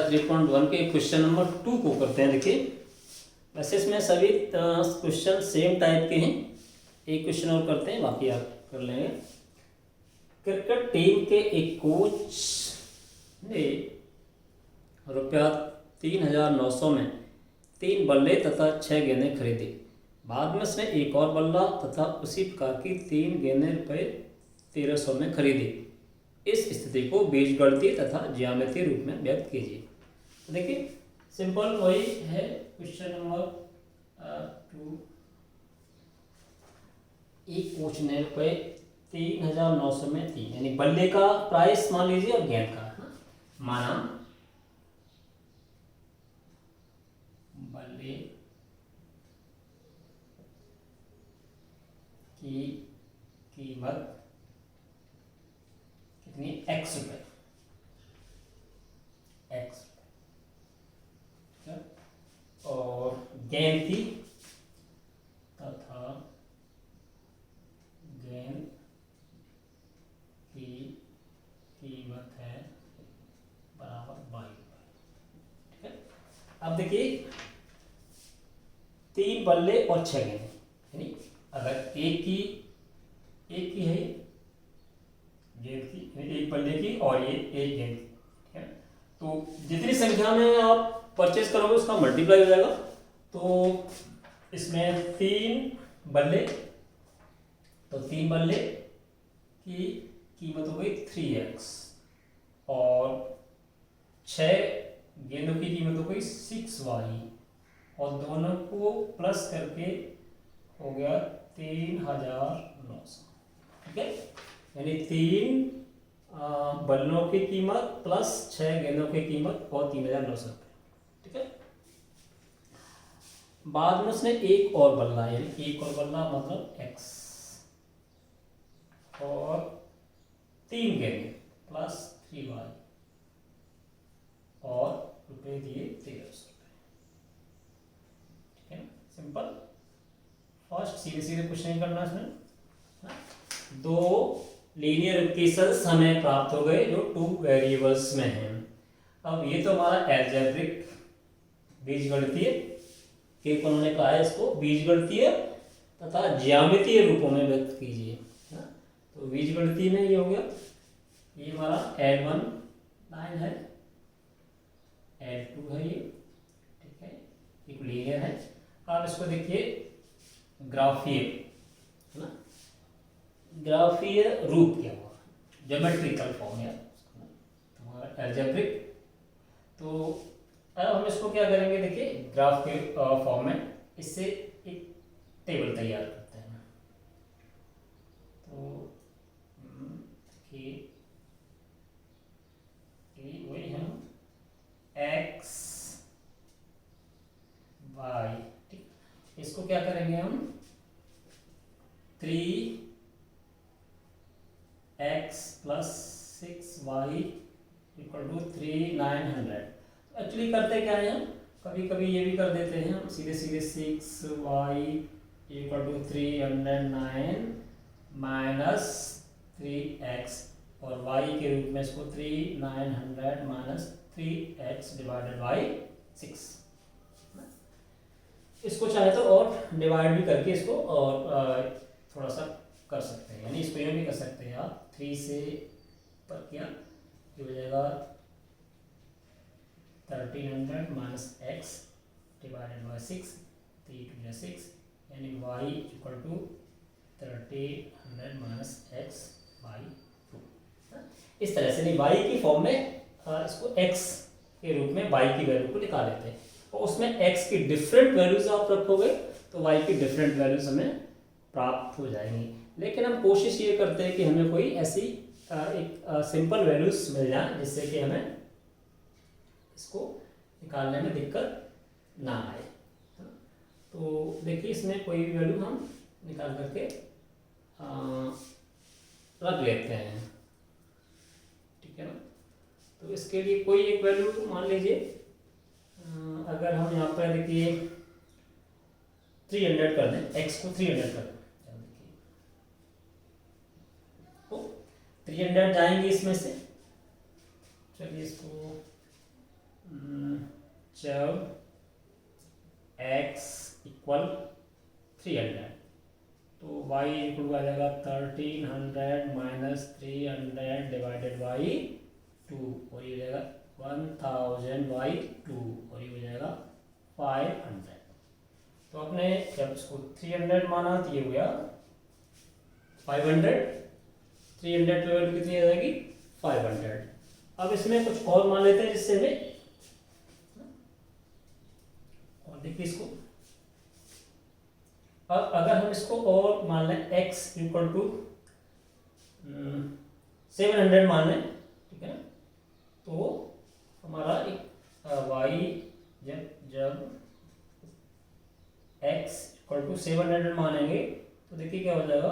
3.1 के question number 2 को करते हैं। देखिए वैसे इसमें सभी क्वेश्चन सेम टाइप के हैं, एक क्वेश्चन और करते हैं, बाकी आप कर लेंगे। क्रिकेट टीम के एक कोच ने रुपया 3,900 में 3 बल्ले तथा 6 गेंदें खरीदी। बाद में उसने एक और बल्ला तथा उसी प्रकार की 3 गेंदें रुपये 1,300 में खरीदी। इस स्थिति को बीजगणितीय तथा ज्यामितीय रूप में व्यक्त कीजिए। तो देखिए सिंपल वही है क्वेश्चन नंबर 2। एक कोच ने रुपये 3,900 में 3 यानी बल्ले का प्राइस मान लीजिए और गेंद का माना बल्ले की कीमत कितनी x रुपये, x और गेंद की तथा गेंद की कीमत है बराबर 22। ठीक है, अब देखिए 3 बल्ले और 6 गेंद, यानी अगर एक की है गेंद की, एक बल्ले की और ये एक गेंद की, ठीक है, तो जितनी संख्या में आप परचेज करोगे उसका मल्टीप्लाई हो जाएगा। तो इसमें 3 बल्ले, तो 3 बल्ले की कीमत हो गई 3x और 6 गेंदों की कीमत हो गई 6y और दोनों को प्लस करके हो गया 3,900। ठीक है, यानी 3 बल्लों की कीमत प्लस 6 गेंदों की कीमत और 3,900 रुपये। ठीक है, बाद में उसने एक और बल्ला, यानी एक और बल्ला मतलब x और 3 गेंदें प्लस 3y और रुपये दिए 1,300 रुपये। ठीक है, सिंपल। फर्स्ट सीधे सीधे कुछ नहीं करना इसमें। 2 लीनियर इक्वेशंस हमें प्राप्त हो गए जो 2 वेरिएबल्स में हैं। अब ये तो हमारा एल्जेब्रिक बीजगणितीय के उन्होंने कहा है इसको बीजगणितीय तथा ज्यामितीय रूपों में व्यक्त कीजिए। तो बीजगणितीय में ये हो गया, ये हमारा L1 लाइन है, L2 है ये, ठीक है, एक लीनियर है। आप इसको देखिए ग्राफीय, है ना, ग्राफीय रूप क्या हुआ, ज्योमेट्रिकल फॉर्म है हमारा एल्जेब्रिक। तो अब हम इसको क्या करेंगे, देखिए ग्राफ के फॉर्म में इससे एक टेबल तैयार करते हैं। तो देखिए वही हम x y, ठीक, इसको क्या करेंगे हम 3x plus 6y equal to 3,900। Actually करते क्या है, हम कभी कभी ये भी कर देते हैं, हम सीधे सीधे 6y equal to 309 minus 3x और y के रूप में इसको 3,900 माइनस 3x डिवाइडेड बाई 6। इसको चाहे तो और डिवाइड भी करके इसको और थोड़ा सा कर सकते हैं, यानी इसको यूँ भी कर सकते हैं आप 3 से पर किया ये हो जाएगा 1,300 माइनस x डिवाइडेड बाई 6, 3 2 6, यानी y equal to 1,300 minus x by 2। इस तरह से नहीं y की फॉर्म में इसको x के रूप में y की वैल्यू को निकाल लेते हैं और उसमें x की डिफरेंट वैल्यूज आप रखोगे तो y की डिफरेंट वैल्यूज हमें प्राप्त हो जाएंगी। लेकिन हम कोशिश ये करते हैं कि हमें कोई ऐसी एक सिंपल वैल्यूज मिल जाए जिससे कि हमें इसको निकालने में दिक्कत ना आए। तो देखिए इसमें कोई भी वैल्यू हम निकाल करके रख लेते हैं, ठीक है ना। तो इसके लिए कोई एक वैल्यू मान लीजिए, अगर हम यहाँ पर देखिए 300 कर दें, x को 300 कर दें, तो 300 जाएंगे इसमें से, चलिए इसको जब x इक्वल 300, तो y इक्वल आ जाएगा 1300 माइनस 300 डिवाइडेड बाई 2, और ये हो जाएगा 1000 बाई 2, और ये हो जाएगा 500। तो आपने जब इसको 300 माना तो ये हो गया 500, 300 की वैल्यू कितनी आ जाएगी 500। अब इसमें कुछ और मान लेते हैं जिससे हमें, और देखिए इसको, अब अगर हम इसको और मान लें x इक्वल टू 700 मान लें, ठीक है ना, तो हमारा एक y जब x इक्वल टू 700 मानेंगे तो देखिए क्या हो जाएगा,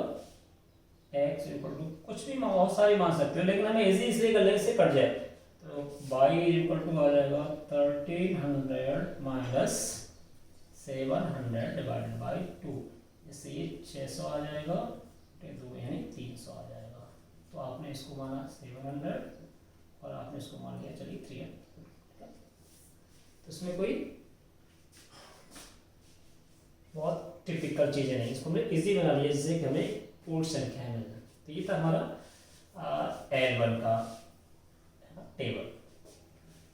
x इक्वल टू कुछ भी बहुत सारी मान सकते हो, लेकिन हमें इजी इसलिए कर लेंगे इससे कट जाए, तो y इक्वल टू आ जाएगा 1300 माइनस 700 डिवाइडेड बाई 2, इससे ये 600 आ जाएगा, 2 यानी 300 आ जाएगा। तो आपने इसको माना 700 और आपने इसको मान लिया चलिए 300। तो इसमें कोई बहुत टिपिकल चीज़ें नहीं, इसको हमने इजी बना लिया जिससे कि हमें पूर्ण संख्या मिल जाए। तो ये था हमारा L1 का टेबल।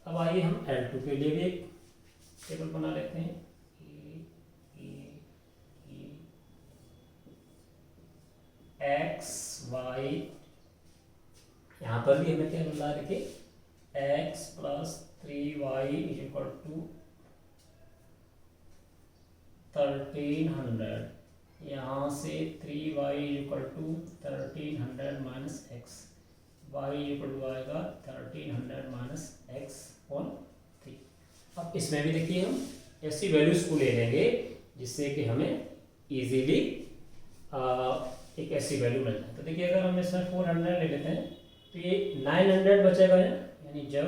अब आइए हम L2 के लिए भी एक टेबल बना लेते हैं। एक्स वाई, यहाँ पर भी हमें क्या मिला, देखिए x plus 3y equal to 1300, यहाँ से 3y equal to 1300 minus x, y equal to आएगा 1300 माइनस एक्स ऑन 3। अब इसमें भी देखिए हम ऐसी वैल्यूज को ले लेंगे जिससे कि हमें इजीली एक ऐसी वैल्यू मिल जाए। तो देखिए अगर हम इसमें 400 ले लेते हैं तो ये 900 बचेगा, यानी जब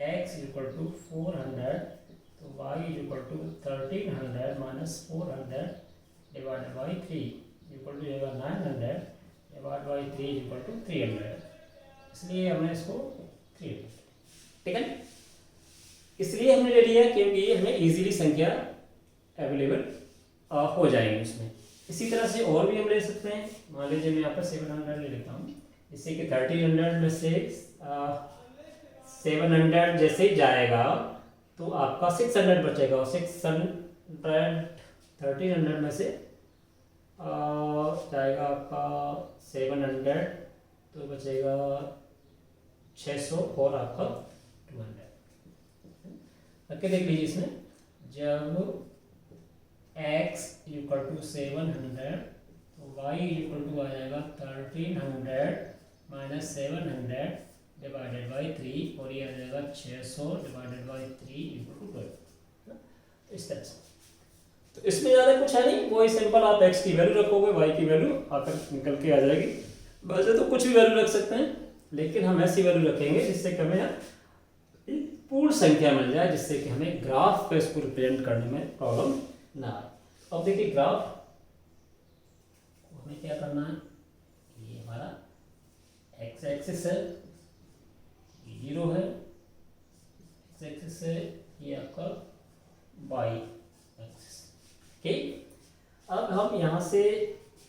x इक्वल टू 400 तो y equal to 1300 minus 400 divided by 3 equal to जाएगा 900 डिवाइड बाई 3 इक्वल टू 300, इसलिए हमने इसको 300, ठीक है। इसलिए हमने ले लिया क्योंकि हमें इजीली संख्या अवेलेबल हो जाएगी उसमें। इसी तरह से और भी हम ले सकते हैं, मान लीजिए मैं यहाँ पर 700 ले लेता हूँ, इससे कि 1300 में से 700 जैसे ही जाएगा तो आपका 600 बचेगा, और 1300 में से जाएगा आपका 700 तो बचेगा 600 और आपका 200। करके देख लीजिए इसमें, जब x इक्वल टू 700 तो y इक्वल टू आ जाएगा 1300 माइनस 700 डिवाइडेड बाई 3, और ये आ जाएगा 600 डिवाइडेड बाई 3 इक्वल टू 12। तो इस तरह से, तो इसमें ज़्यादा कुछ है नहीं, वही सिंपल आप x की वैल्यू रखोगे, y की वैल्यू आकर निकल के आ जाएगी। वैसे तो कुछ भी वैल्यू रख सकते हैं, लेकिन हम ऐसी वैल्यू रखेंगे जिससे कि हमें पूर्ण संख्या मिल जाए, जिससे कि हमें ग्राफ पे इसको रिप्रेजेंट करने में प्रॉब्लम ना आए। अब देखिए ग्राफ हमें क्या करना है, ये हमारा x एक्सिस है, ये 0 है, x एक्सिस है, ये आपका y एक्सिस, ठीक। अब हम यहाँ से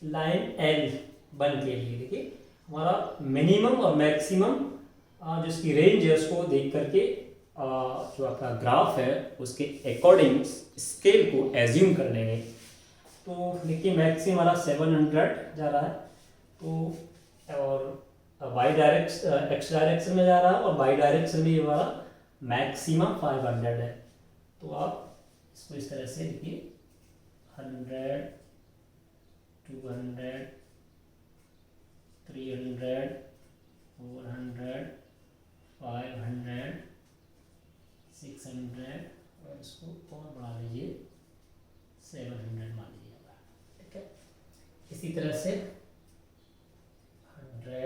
लाइन L1 के लिए देखिए हमारा मिनिमम और मैक्सिमम जिसकी रेंज है उसको देख करके जो आपका ग्राफ है उसके अकॉर्डिंग स्केल को एज्यूम कर लेंगे। तो देखिए मैक्सिमम हमारा 700 जा रहा है, तो और वाई डायरेक्शन एक्स डायरेक्शन में जा रहा है, और वाई डायरेक्शन में ये हमारा मैक्सिमम 500 है। तो आप इसको इस तरह से लिखिए 100, 200, 300, 400, 500, 600, और इसको और बढ़ा लीजिए 700 मान लीजिएगा, ठीक है। इसी तरह से 100,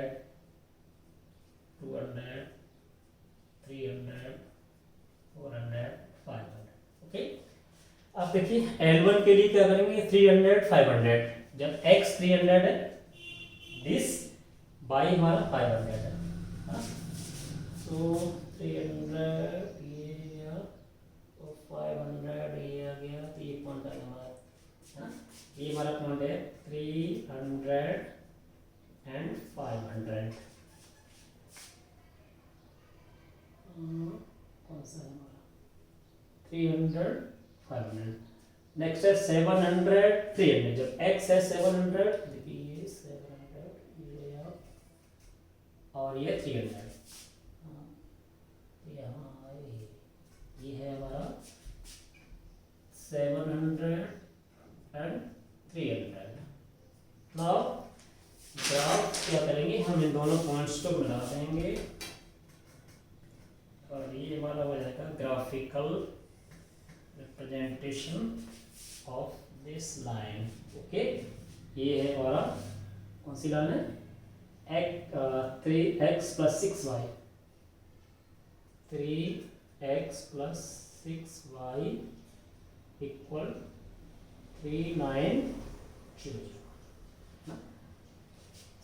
200, 300, 400, 500, ओके। अब देखिए L1 के लिए क्या करेंगे, 300, 500, जब x 300 है, दिस y हमारा 500 है, तो 300 ये सा है हमारा 300 500। नेक्स्ट है 700 300। जब x है 700, देखिए ये 700, ये और ये 300, यहाँ ये है हमारा 700 and 300। नाउ ग्राफ क्या करेंगे, हम इन दोनों पॉइंट्स को मिला देंगे और ये हमारा हो जाएगा graphical representation of this line. Okay, ये है हमारा कौन सी लाइन है, 3x + 6y, 3x + 6y = 3900।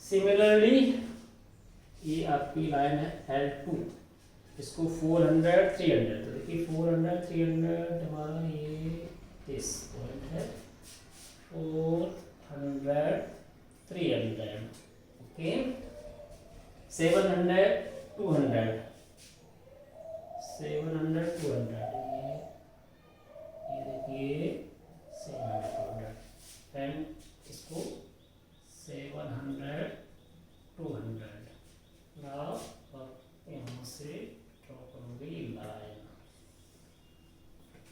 Similarly ये आपकी लाइन है L2, इसको 400 300, तो देखिए 400 300 हमारा ये इस पॉइंट है 400 300। ओके, 700 200, 700 200, ये देखिए 700 200, एंड इसको 700 200। नाउ यहाँ से ड्रॉ करोगे ये लाइन,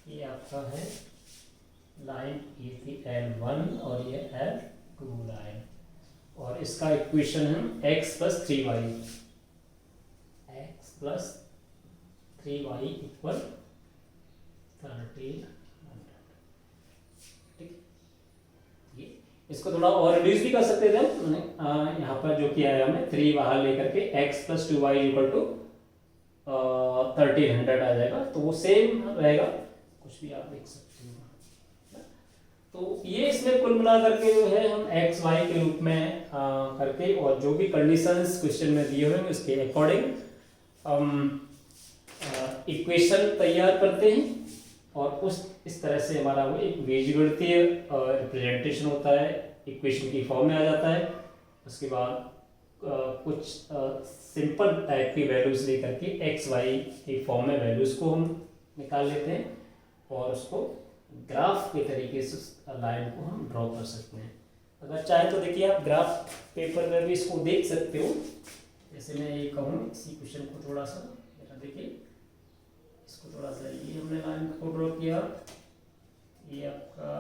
ये आपका है लाइन, ये थी L1 और ये L2 लाइन, और इसका इक्वेशन है x + 3y, x + 3y = 1300। इसको थोड़ा और रिड्यूस भी कर सकते थे हम, मैंने यहाँ पर जो किया है हमने 3 बाहर लेकर के x + 2y = 1300 आ जाएगा, तो वो सेम रहेगा, कुछ भी आप देख सकते हो। तो ये इसमें कुल मिला करके जो है हम x y के रूप में करके, और जो भी कंडीशंस क्वेश्चन में दिए हुए हैं उसके अकॉर्डिंग हम इक्वेशन तैयार करते हैं, और इस तरह से हमारा वो एक बीजगणितीय रिप्रेजेंटेशन होता है, इक्वेशन की फॉर्म में आ जाता है। उसके बाद कुछ सिंपल टाइप की वैल्यूज लेकर के एक्स वाई की फॉर्म में वैल्यूज को हम निकाल लेते हैं, और उसको ग्राफ के तरीके से लाइन को हम ड्रॉ कर सकते हैं। अगर चाहे तो देखिए आप ग्राफ पेपर में भी इसको देख सकते हो। जैसे मैं ये कहूँ, इसी क्वेश्चन को थोड़ा सा देखिए, इसको थोड़ा सा ये हमने लाइन को ड्रॉ किया, ये आपका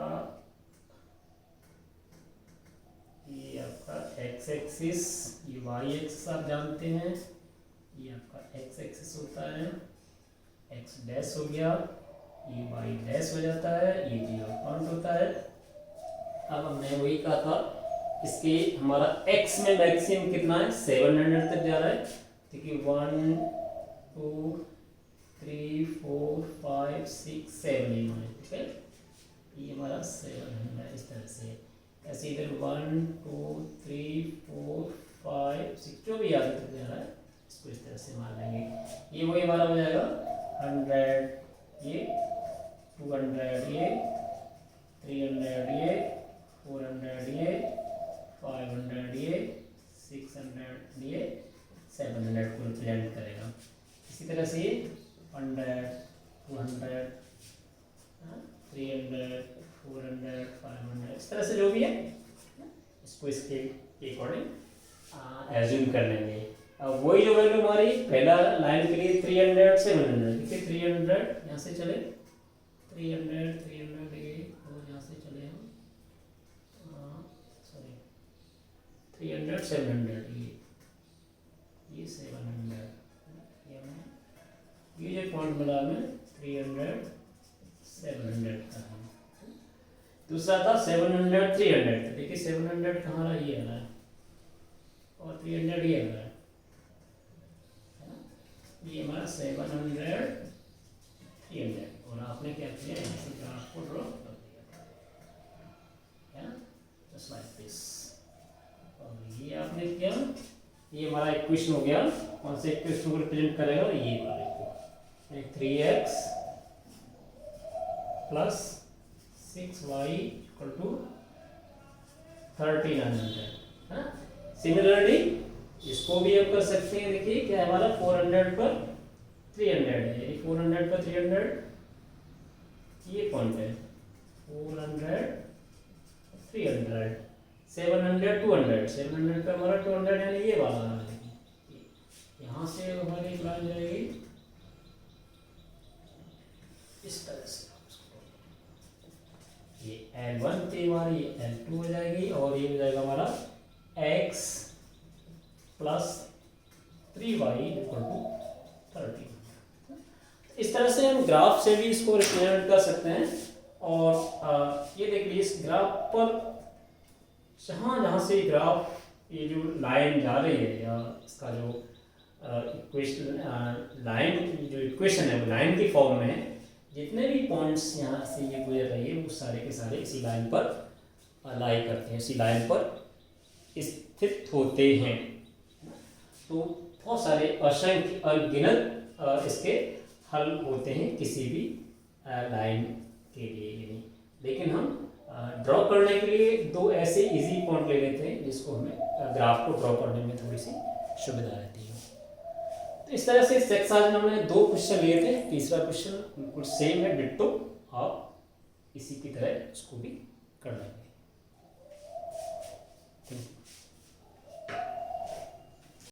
x एक्सिस, ये y एक्सिस आप जानते हैं, ये आपका x एक्सिस होता है, x डैश हो गया, ये y डैश हो जाता है, ये 0 पॉइंट होता है। अब हमने वही कहा था, इसके हमारा x में मैक्सिमम कितना है, 700 तक जा रहा है। देखिए 1 2 3 4 5 6 7 ठीक है, ये हमारा 700 इस तरह से। ऐसे इधर 1 2 3 4 5 6 जो भी आगे तक जा रहा है, इसको इस तरह से मार लेंगे। ये वही हमारा हो जाएगा 100, ये 200, ये 300, ये 400, ये 500, ये 600, ये 700 को रिप्रेजेंट करेगा। इसी तरह से 100 200 300 400 500 इस तरह से जो भी है इसको इसके अकॉर्डिंग एज्यूम कर लेंगे। अब वही जो वैल्यू हमारी पहला लाइन के लिए 300 700, देखिए 300 यहाँ से चले, 300 300 ये और यहाँ से चले हम, सॉरी 300 700, ये 700, ये जो पॉइंट मिला में 300 700 का है। दूसरा था 700 300, देखिए 700 कहाँ रहा, ये रहा, और 300 ये रहा है ना, ये हमारा 700 300, और आपने क्या किया, इसी ग्राफ को ड्रॉ कर दिया है ना, जस्ट लाइक दिस। और ये आपने किया, ये हमारा इक्वेशन हो गया। कौन से इक्वेशन को रिप्रेजेंट करेगा, ये वाले को, 3x + 6y = 1300। सिमिलरली इसको भी हम कर सकते हैं। देखिए क्या हमारा 400 पर 300 है, 400 पर 300 ये पॉइंट है, 400 300, 700 200, 700 पे हमारा 200 यानी ये वाला आ जाएगी, यहाँ से हमारी लाइन जाएगी इस तरह से, ये L1 थी हमारी, L2 हो जाएगी और ये हो जाएगा हमारा x plus 3y equal to 30। इस तरह से हम ग्राफ से भी इसको रिप्रेजेंट कर सकते हैं। और ये देखिए इस ग्राफ पर जहाँ जहाँ से ग्राफ ये जो लाइन जा रही है या इसका जो इक्वेशन लाइन जो इक्वेशन है वो लाइन की फॉर्म में है, जितने भी पॉइंट्स यहाँ से ये गुजर रही है वो सारे के सारे इसी लाइन पर लाई करते हैं, इसी लाइन पर स्थित होते हैं। तो बहुत सारे असंख्य अनगिनत इसके हल होते हैं किसी भी लाइन के लिए। लेकिन हम ड्रॉ करने के लिए दो ऐसे इजी पॉइंट ले लेते हैं जिसको हमें ग्राफ को ड्रॉ करने में थोड़ी सी सुविधा रहती है। तो इस तरह से इस एक्सरसाइज में हमने दो क्वेश्चन लिए थे, तीसरा क्वेश्चन बिल्कुल सेम है डिट्टो, आप इसी की तरह इसको भी कर लेंगे। Thank you.